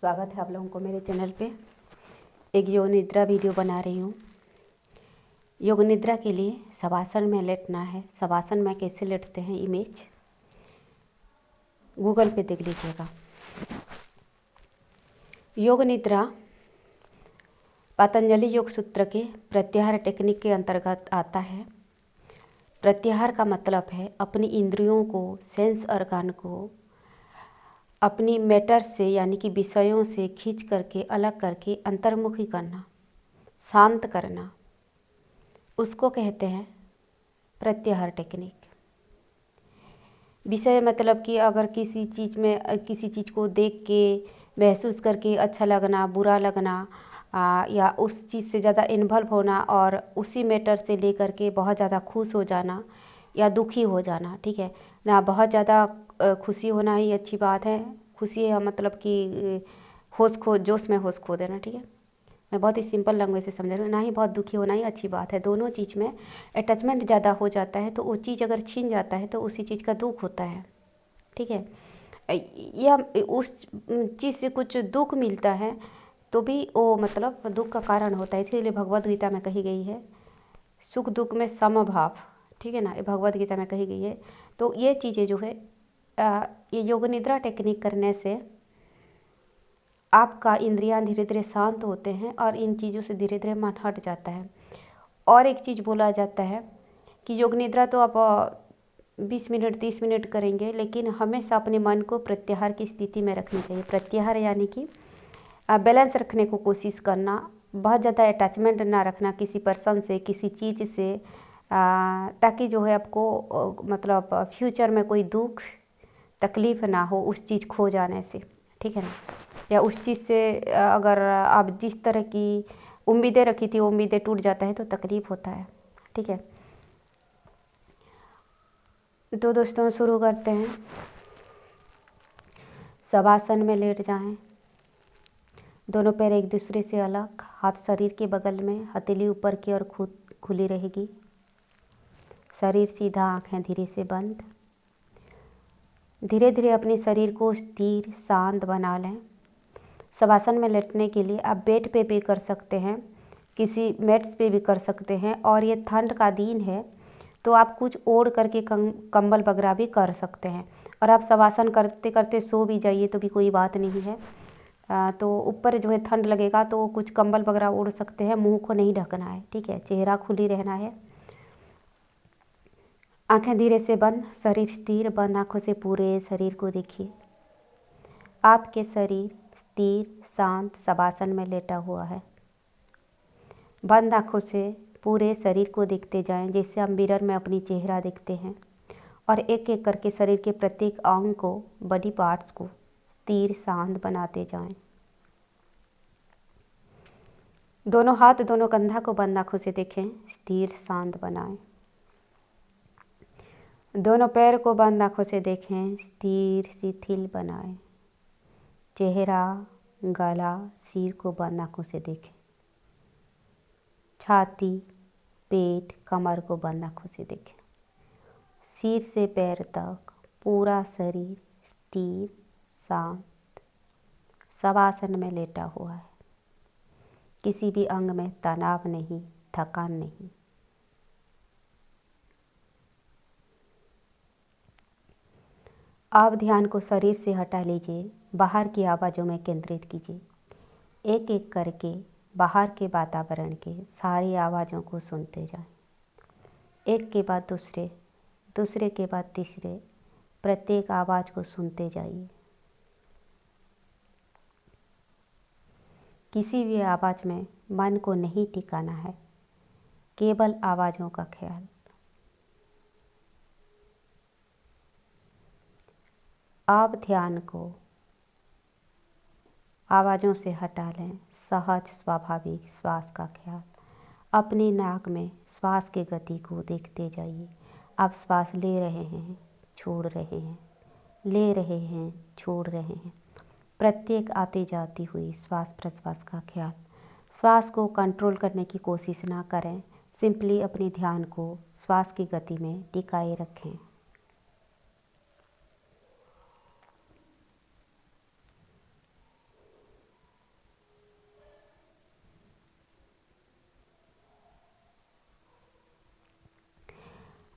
स्वागत है आप लोगों को मेरे चैनल पे। एक योग निद्रा वीडियो बना रही हूँ। योग निद्रा के लिए शवासन में लेटना है। शवासन में कैसे लेटते हैं इमेज गूगल पे देख लीजिएगा। योग निद्रा पतंजलि योग सूत्र के प्रत्याहार टेक्निक के अंतर्गत आता है। प्रत्याहार का मतलब है अपनी इंद्रियों को, सेंस ऑर्गन को अपनी मैटर से यानी कि विषयों से खींच करके अलग करके अंतर्मुखी करना, शांत करना, उसको कहते हैं प्रत्याहार टेक्निक। विषय मतलब कि अगर किसी चीज़ को देख के महसूस करके अच्छा लगना, बुरा लगना या उस चीज़ से ज़्यादा इन्वॉल्व होना और उसी मैटर से लेकर के बहुत ज़्यादा खुश हो जाना या दुखी हो जाना, ठीक है ना। बहुत ज़्यादा खुशी होना ही अच्छी बात है। खुशी है मतलब कि जोश में होश खो देना, ठीक है। मैं बहुत ही सिंपल लैंग्वेज से समझ रही हूँ। ना ही बहुत दुखी होना ही अच्छी बात है। दोनों चीज़ में अटैचमेंट ज़्यादा हो जाता है तो वो चीज़ अगर छीन जाता है तो उसी चीज़ का दुख होता है, ठीक है। या उस चीज़ से कुछ दुख मिलता है तो भी वो मतलब दुख का कारण होता है। इसीलिए भगवद गीता में कही गई है सुख दुख में समभाव, ठीक है ना। ये भगवद गीता में कही गई है। तो ये चीज़ें जो है ये योग निद्रा टेक्निक करने से आपका इंद्रियां धीरे धीरे शांत होते हैं और इन चीज़ों से धीरे धीरे मन हट जाता है। और एक चीज़ बोला जाता है कि योग निद्रा तो आप 20 मिनट 30 मिनट करेंगे, लेकिन हमेशा अपने मन को प्रत्याहार की स्थिति में रखनी चाहिए। प्रत्याहार यानी कि बैलेंस रखने को कोशिश करना, बहुत ज़्यादा अटैचमेंट ना रखना किसी पर्सन से, किसी चीज़ से, ताकि जो है आपको मतलब फ्यूचर में कोई दुख तकलीफ़ ना हो उस चीज़ खो जाने से, ठीक है ना। या उस चीज़ से अगर आप जिस तरह की उम्मीदें रखी थी वो उम्मीदें टूट जाता है तो तकलीफ़ होता है, ठीक है। तो दोस्तों शुरू करते हैं। शवासन में लेट जाएं। दोनों पैर एक दूसरे से अलग, हाथ शरीर के बगल में, हथेली ऊपर की ओर खुली रहेगी। शरीर सीधा, आंखें धीरे से बंद। धीरे धीरे अपने शरीर को स्थिर शांत बना लें। शवासन में लेटने के लिए आप बेड पे भी कर सकते हैं, किसी मैट्स पे भी कर सकते हैं। और ये ठंड का दिन है तो आप कुछ ओढ़ करके कंबल वगैरह भी कर सकते हैं। और आप शवासन करते करते सो भी जाइए तो भी कोई बात नहीं है। तो ऊपर जो है ठंड लगेगा तो कुछ कंबल वगैरह ओढ़ सकते हैं। मुंह को नहीं ढकना है, ठीक है। चेहरा खुली रहना है। आंखें धीरे से बंद, शरीर स्थिर। बंद आंखों से पूरे शरीर को देखिए। आपके शरीर स्थिर शांत शवासन में लेटा हुआ है। बंद आंखों से पूरे शरीर को देखते जाएं, जैसे हम मिरर में अपनी चेहरा देखते हैं। और एक एक करके शरीर के प्रत्येक अंग को, बॉडी पार्ट्स को स्थिर शांत बनाते जाएं। दोनों हाथ दोनों कंधा को बंद आंखों से देखें, स्थिर शांत बनाएं। दोनों पैर को बंद आंखों से देखें, स्थिर शिथिल बनाएं। चेहरा, गला, सिर को बंद आंखों से देखें। छाती, पेट, कमर को बंद आंखों से देखें। सिर से पैर तक पूरा शरीर स्थिर शांत शवासन में लेटा हुआ है। किसी भी अंग में तनाव नहीं, थकान नहीं। आप ध्यान को शरीर से हटा लीजिए, बाहर की आवाज़ों में केंद्रित कीजिए। एक एक करके बाहर के वातावरण के सारी आवाज़ों को सुनते जाएं। एक के बाद दूसरे, दूसरे के बाद तीसरे, प्रत्येक आवाज़ को सुनते जाइए। किसी भी आवाज़ में मन को नहीं टिकाना है, केवल आवाज़ों का ख्याल। आप ध्यान को आवाज़ों से हटा लें। सहज स्वाभाविक श्वास का ख्याल। अपनी नाक में श्वास की गति को देखते जाइए। आप श्वास ले रहे हैं, छोड़ रहे हैं, ले रहे हैं, छोड़ रहे हैं। प्रत्येक आती जाती हुई श्वास प्रश्वास का ख्याल। श्वास को कंट्रोल करने की कोशिश ना करें, सिंपली अपने ध्यान को श्वास की गति में टिकाए रखें।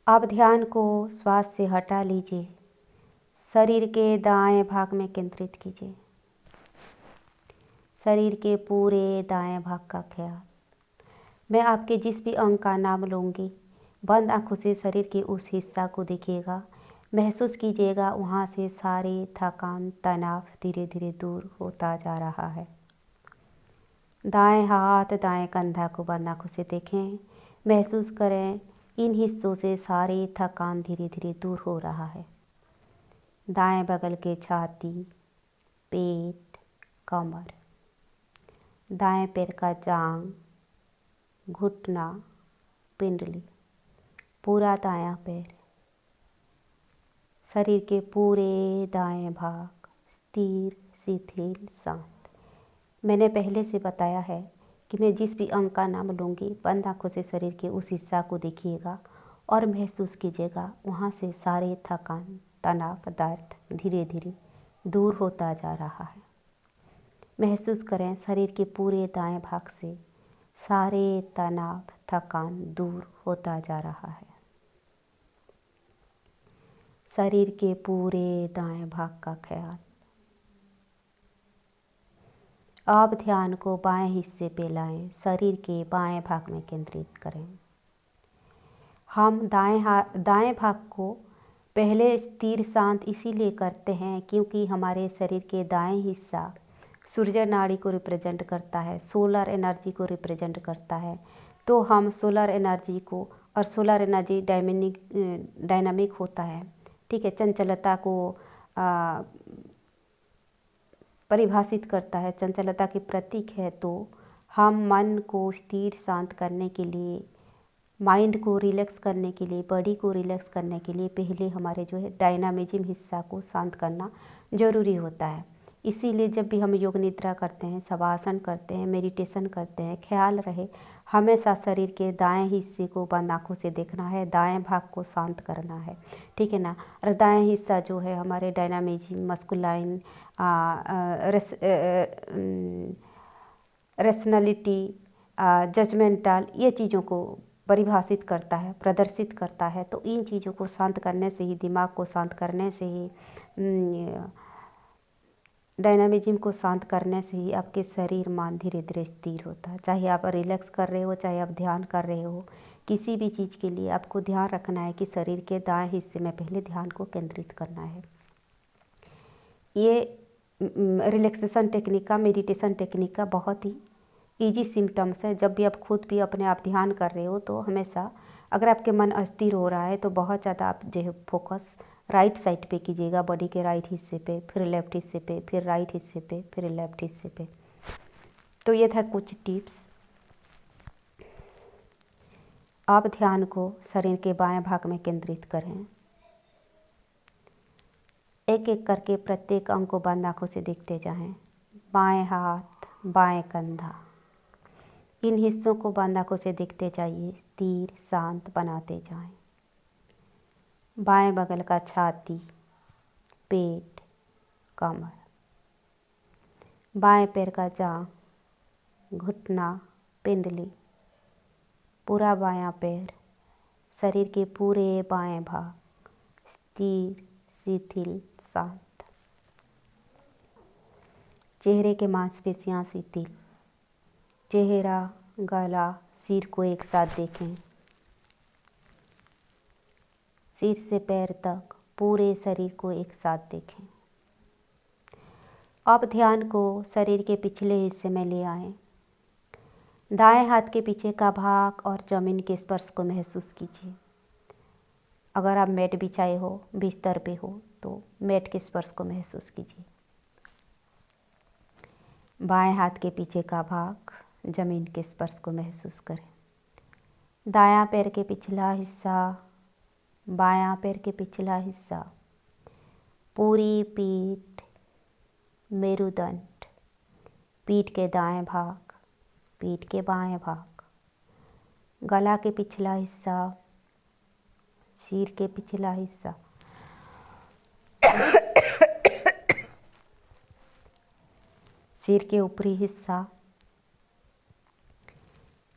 अब ध्यान को श्वास से हटा लीजिए। शरीर के दाएं भाग में केंद्रित कीजिए। शरीर के पूरे दाएं भाग का ख्याल। मैं आपके जिस भी अंग का नाम लूँगी, बंद आँखों से शरीर के उस हिस्सा को देखिएगा। महसूस कीजिएगा वहाँ से सारे थकान, तनाव धीरे धीरे दूर होता जा रहा है। दाएं हाथ, दाएं कंधा को बंद आँखों से देखें। महसूस करें इन हिस्सों से सारी थकान धीरे धीरे दूर हो रहा है। दाएं बगल के छाती, पेट, कमर, दाएं पैर का जांघ, घुटना, पिंडली, पूरा दायां पैर, शरीर के पूरे दाएं भाग स्थिर, शिथिल, शांत। मैंने पहले से बताया है कि मैं जिस भी अंग का नाम लूँगी, बंद आँखों से शरीर के उस हिस्सा को देखिएगा और महसूस कीजिएगा वहाँ से सारे थकान, तनाव, दर्द धीरे धीरे दूर होता जा रहा है। महसूस करें शरीर के पूरे दाएं भाग से सारे तनाव, थकान दूर होता जा रहा है। शरीर के पूरे दाएं भाग का ख्याल। अब ध्यान को बाएं हिस्से पे लाएं। शरीर के बाएं भाग में केंद्रित करें। हम दाएं भाग को पहले स्थिर, शांत इसीलिए करते हैं क्योंकि हमारे शरीर के दाएं हिस्सा सूर्य नाड़ी को रिप्रेजेंट करता है, सोलर एनर्जी को रिप्रेजेंट करता है। तो हम सोलर एनर्जी को, और सोलर एनर्जी डायनामिक होता है, ठीक है, चंचलता को परिभाषित करता है, चंचलता के प्रतीक है। तो हम मन को स्थिर, शांत करने के लिए, माइंड को रिलैक्स करने के लिए, बॉडी को रिलैक्स करने के लिए पहले हमारे जो है डायनामिज्म हिस्सा को शांत करना ज़रूरी होता है। इसीलिए जब भी हम योग निद्रा करते हैं, शवासन करते हैं, मेडिटेशन करते हैं, ख्याल रहे हमेशा शरीर के दाएं हिस्से को बंद आँखों से देखना है, दाएं भाग को शांत करना है, ठीक है ना। और दाएं हिस्सा जो है हमारे डायनामिज्म, मस्कुलाइन, रेशनलिटी, जजमेंटल, ये चीज़ों को परिभाषित करता है, प्रदर्शित करता है। तो इन चीज़ों को शांत करने से ही, दिमाग को शांत करने से ही, डायनामिज्म को शांत करने से ही आपके शरीर, मन धीरे धीरे स्थिर होता है। चाहे आप रिलैक्स कर रहे हो, चाहे आप ध्यान कर रहे हो, किसी भी चीज़ के लिए आपको ध्यान रखना है कि शरीर के दाएं हिस्से में पहले ध्यान को केंद्रित करना है। ये रिलैक्सेशन टेक्निक का, मेडिटेशन टेक्निक का बहुत ही ईजी सिम्टम्स है। जब भी आप खुद भी अपने आप ध्यान कर रहे हो तो हमेशा अगर आपके मन अस्थिर हो रहा है तो बहुत ज़्यादा आप जो है फोकस राइट साइड पे कीजिएगा, बॉडी के राइट हिस्से पे, फिर लेफ्ट हिस्से पे, फिर राइट हिस्से पे, फिर लेफ्ट हिस्से पे। तो ये था कुछ टिप्स। आप ध्यान को शरीर के बाएं भाग में केंद्रित करें। एक एक करके प्रत्येक अंग को बंद आँखों से देखते जाएं। बाएं हाथ, बाएं कंधा, इन हिस्सों को बंद आँखों से देखते जाइए, स्थिर, शांत बनाते जाएं। बाएं बगल का छाती, पेट, कमर, बाएं पैर का जांघ, घुटना, पिंडली, पूरा बायां पैर, शरीर के पूरे बाएं भाग स्थिर, शिथिल, शांत। चेहरे के मांसपेशियां शिथिल। चेहरा, गला, सिर को एक साथ देखें। सिर से पैर तक पूरे शरीर को एक साथ देखें। अब ध्यान को शरीर के पिछले हिस्से में ले आएं। दाएं हाथ के पीछे का भाग और जमीन के स्पर्श को महसूस कीजिए। अगर आप मैट बिछाए हो, बिस्तर पे हो, तो मैट के स्पर्श को महसूस कीजिए। बाएं हाथ के पीछे का भाग, जमीन के स्पर्श को महसूस करें। दायां पैर के पिछला हिस्सा, बायां पैर के पिछला हिस्सा, पूरी पीठ, मेरुदंड, पीठ के दाएं भाग, पीठ के बाएं भाग, गला के पिछला हिस्सा, सिर के पिछला हिस्सा, सिर के ऊपरी हिस्सा,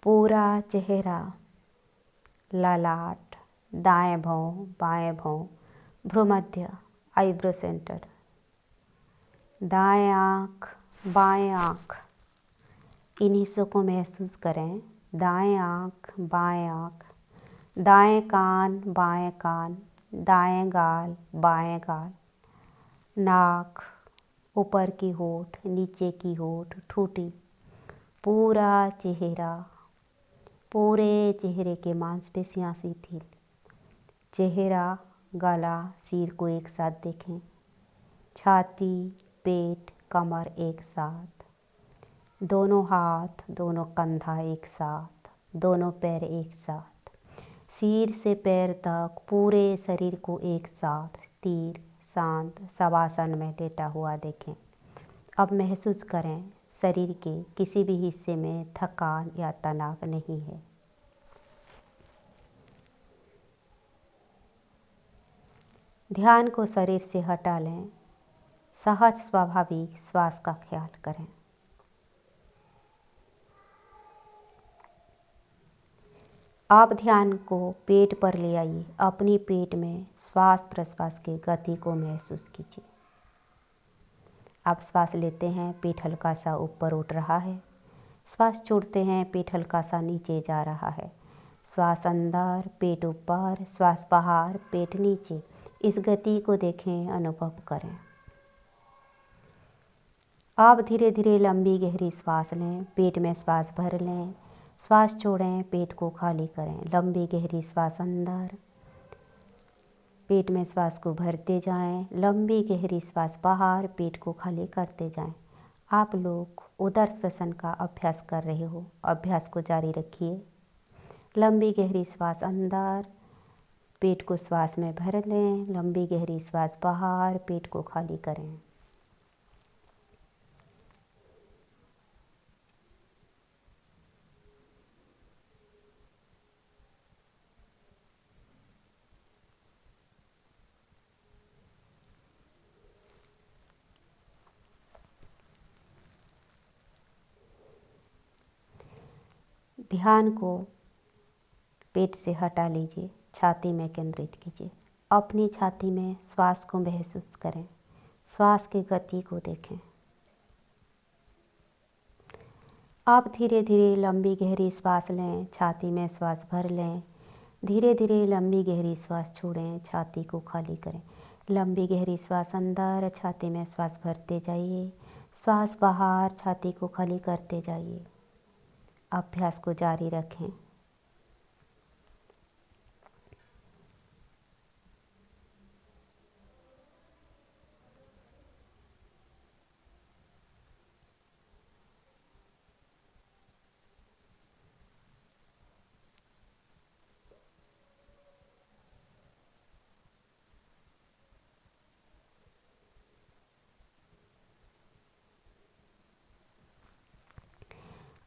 पूरा चेहरा, ललाट, दाएं भौं, बाएं भौं, भ्रूमध्य, आईब्रो सेंटर, दाएं आँख, बाएं आँख, इन हिस्सों को महसूस करें। दाएं आँख, बाएं आँख, दाएं कान, बाएं कान, दाएं गाल, बाएं गाल, नाक, ऊपर की होंठ, नीचे की होंठ, ठोड़ी, पूरा चेहरा, पूरे चेहरे के मांसपेशियां शिथिल, चेहरा, गला, सिर को एक साथ देखें, छाती, पेट, कमर एक साथ, दोनों हाथ, दोनों कंधा एक साथ, दोनों पैर एक साथ, सिर से पैर तक पूरे शरीर को एक साथ स्थिर, शांत शवासन में लेटा हुआ देखें। अब महसूस करें शरीर के किसी भी हिस्से में थकान या तनाव नहीं है। ध्यान को शरीर से हटा लें। सहज स्वाभाविक श्वास का ख्याल करें। आप ध्यान को पेट पर ले आइए। अपनी पेट में श्वास प्रश्वास की गति को महसूस कीजिए। आप श्वास लेते हैं, पेट हल्का सा ऊपर उठ रहा है। श्वास छोड़ते हैं, पेट हल्का सा नीचे जा रहा है। श्वास अंदर, पेट ऊपर, श्वास बाहर, पेट नीचे। इस गति को देखें, अनुभव करें। आप धीरे धीरे लंबी गहरी श्वास लें। पेट में श्वास भर लें, श्वास छोड़ें, पेट को खाली करें। लंबी गहरी श्वास अंदर, पेट में श्वास को भरते जाएं। लंबी गहरी श्वास बाहर, पेट को खाली करते जाएं। आप लोग उदर श्वसन का अभ्यास कर रहे हो, अभ्यास को जारी रखिए। लंबी गहरी श्वास अंदर, पेट को श्वास में भर लें। लंबी गहरी श्वास बाहर, पेट को खाली करें। ध्यान को पेट से हटा लीजिए, छाती में केंद्रित कीजिए। अपनी छाती में श्वास को महसूस करें, श्वास की गति को देखें। आप धीरे धीरे लंबी गहरी श्वास लें, छाती में श्वास भर लें। धीरे धीरे लंबी गहरी श्वास छोड़ें, छाती को खाली करें। लंबी गहरी श्वास अंदर, छाती में श्वास भरते जाइए। श्वास बाहर, छाती को खाली करते जाइए। अभ्यास को जारी रखें।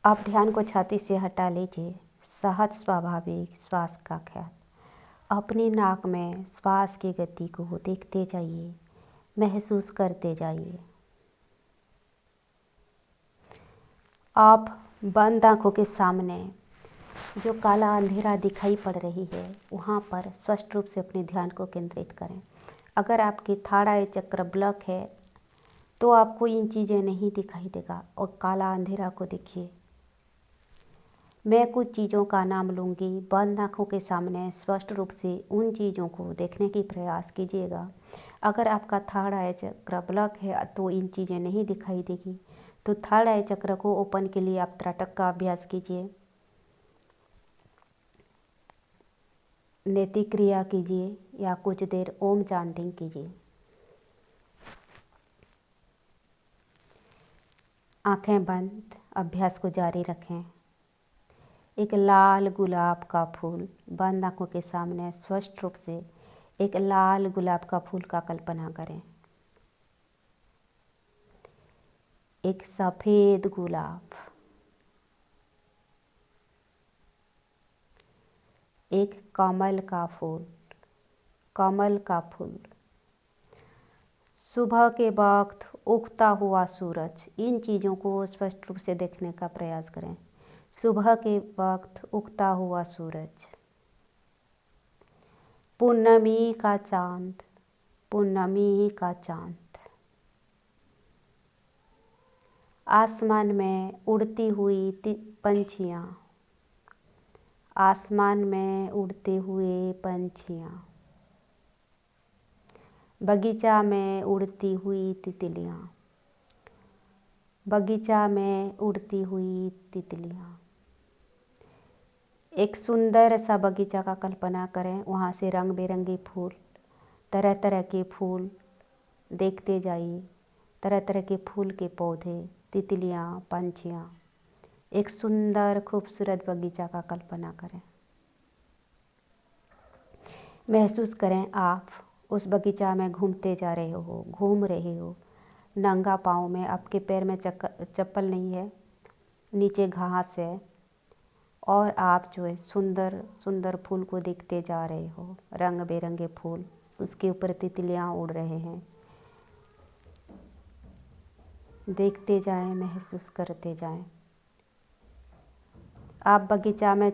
आप ध्यान को छाती से हटा लीजिए। सहज स्वाभाविक श्वास का ख्याल। अपनी नाक में श्वास की गति को देखते जाइए, महसूस करते जाइए। आप बंद आंखों के सामने जो काला अंधेरा दिखाई पड़ रही है, वहाँ पर स्पष्ट रूप से अपने ध्यान को केंद्रित करें। अगर आपकी थर्ड आई चक्र ब्लॉक है तो आपको इन चीज़ें नहीं दिखाई देगा और काला अंधेरा को देखिए। मैं कुछ चीज़ों का नाम लूँगी, बंद आँखों के सामने स्पष्ट रूप से उन चीज़ों को देखने की प्रयास कीजिएगा। अगर आपका थर्ड आई चक्र ब्लॉक है तो इन चीज़ें नहीं दिखाई देगी, तो थर्ड आई चक्र को ओपन के लिए आप त्राटक का अभ्यास कीजिए, नेति क्रिया कीजिए या कुछ देर ओम चांटिंग कीजिए। आंखें बंद, अभ्यास को जारी रखें। एक लाल गुलाब का फूल, बंद आंखों के सामने स्पष्ट रूप से एक लाल गुलाब का फूल का कल्पना करें। एक सफ़ेद गुलाब, एक कमल का फूल, कमल का फूल, सुबह के वक्त उगता हुआ सूरज। इन चीज़ों को स्पष्ट रूप से देखने का प्रयास करें। सुबह के वक्त उगता हुआ सूरज, पूर्णिमा का चांद, पूर्णिमा का चांद। आसमान में उड़ती हुई पंछियाँ, आसमान में उड़ते हुए पंछियाँ। बगीचा में उड़ती हुई तितलियाँ, बगीचा में उड़ती हुई तितलियाँ। एक सुंदर सा बगीचा का कल्पना करें, वहाँ से रंग बिरंगे फूल, तरह तरह के फूल देखते जाइए, तरह तरह के फूल के पौधे, तितलियाँ, पंछियाँ। एक सुंदर खूबसूरत बगीचा का कल्पना करें। महसूस करें आप उस बगीचा में घूमते जा रहे हो, घूम रहे हो। नंगा पाँव में, आपके पैर में चप्पल नहीं है, नीचे घास है, और आप जो है सुंदर सुंदर फूल को देखते जा रहे हो, रंग बिरंगे फूल, उसके ऊपर तितलियाँ उड़ रहे हैं। देखते जाएं, महसूस करते जाएं। आप बगीचा में